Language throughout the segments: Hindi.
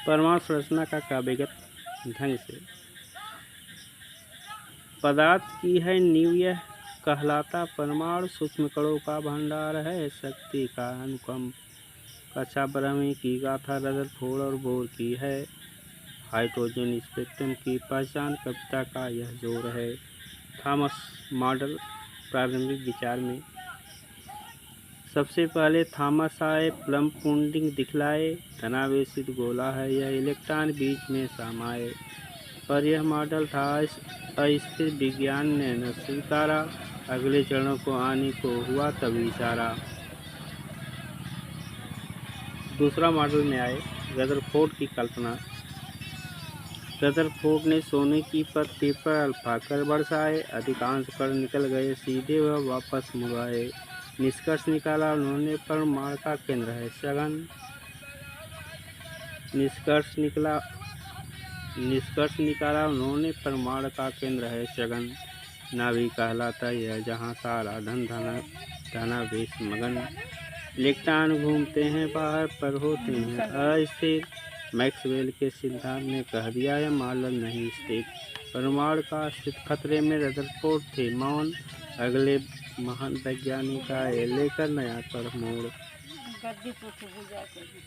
परमाणु संरचना का काव्यगत ढंग से पदार्थ की है नींव, यह कहलाता परमाणु। सूक्ष्म कणों का भंडार है, शक्ति का अनुकंप। कक्षा ब्रह्मी की गाथा रदरफोर्ड और बोर की है। हाइड्रोजन स्पेक्ट्रम की पहचान कविता का यह जोर है। थॉमस मॉडल प्रारंभिक विचार में सबसे पहले थॉमस आए, प्लम पुडिंग दिखलाए। धनावेशित गोला है यह, इलेक्ट्रॉन बीच में समाये। पर यह मॉडल था अस्थिर, विज्ञान ने न स्वीकारा। अगले चरणों को आने को हुआ तभी इशारा। दूसरा मॉडल में आए रदरफोर्ड की कल्पना। रदरफोर्ड ने सोने की पत्ती पर अल्फा कण बरसाए। अधिकांश कण निकल गए सीधे, वह वापस मुड़ आए। निष्कर्ष निकाला उन्होंने, परमाणु का केंद्र है सघन। निष्कर्ष निकाला उन्होंने, परमाणु का केंद्र है सघन। नाभि कहलाता यह, जहाँ सारा धनावेश मगन। इलेक्ट्रॉन घूमते हैं बाहर पर होते हैं अस्थिर। मैक्सवेल के सिद्धांत ने कह दिया यह मॉडल नहीं स्थिर। परमाणु का अस्तित्व खतरे में, रदरफोर्ड थे मौन। अगले महान वैज्ञानिक आए लेकर नया कर मोड़।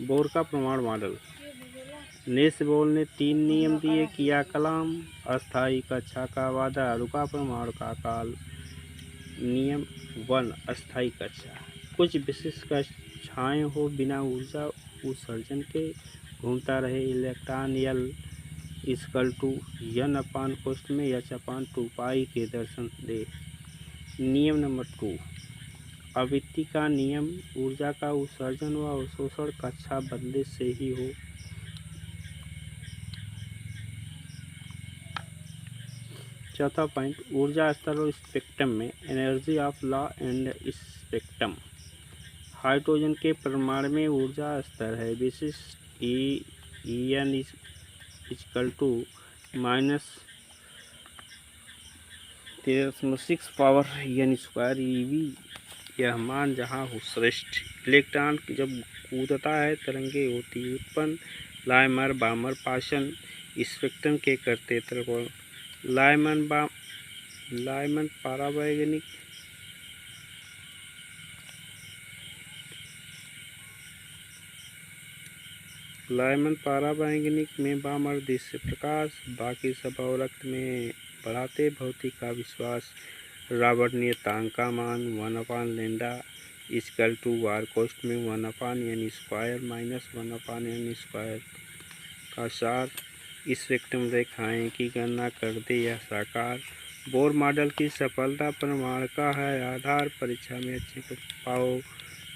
बोर का परमाणु मॉडल। नील्स बोर ने 3 नियम दिए, किया कलाम। अस्थायी कक्षा का वादा, रुका परमाणु का काल। नियम 1, अस्थायी कक्षा। कुछ विशिष्ट कक्षाएं हो बिना ऊर्जा उत्सर्जन के, घूमता रहे इलेक्ट्रॉन यल n अपान कोष्ठ में h/2π के दर्शन दे। नियम नंबर 2, आवृत्ति का नियम। ऊर्जा का उत्सर्जन व अवशोषण कक्षा बदले से ही हो। चौथा पॉइंट, ऊर्जा स्तर और स्पेक्ट्रम में energy of law and spectrum. Hydrogen के परमाणु में ऊर्जा स्तर है विशिष्ट En = -13.6 पावर n² eV। यह मान जहाँ हो श्रेष्ठ। इलेक्ट्रॉन जब कूदता है तरंगे होती उत्पन्न। लाइमर बामर पाशन स्पेक्ट्रम के करते त्रिकोण। लाइमन पारावैंगनिक में बामर दृश्य प्रकाश, बाकी सब अवरक्त में बढ़ाते भौतिक का विश्वास। रॉबर्ट नियतांक का मान 1/λ = वार कोष्ठ में 1/n² -1/n² का सार। स्पेक्ट्रम रेखाएं की गणना कर दे यह साकार। बोर मॉडल की सफलता परमाणु का है आधार। परीक्षा में अच्छे पाओ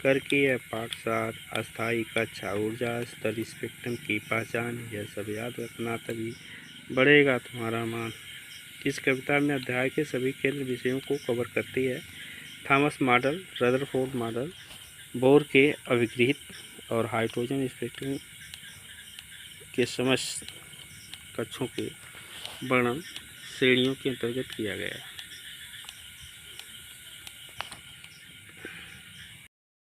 करके यह पाठसार। अस्थायी कक्षा, ऊर्जा स्तर, स्पेक्ट्रम की पहचान, यह सब याद रखना तभी बढ़ेगा तुम्हारा मान। इस कविता में अध्याय के सभी केंद्र विषयों को कवर करती है। Thomas model, Rutherford model, bore के अभिगृहित और हाइड्रोजन स्पेक्ट्रम के समस्त कक्षों के वर्णन श्रेणियों के अंतर्गत किया गया है।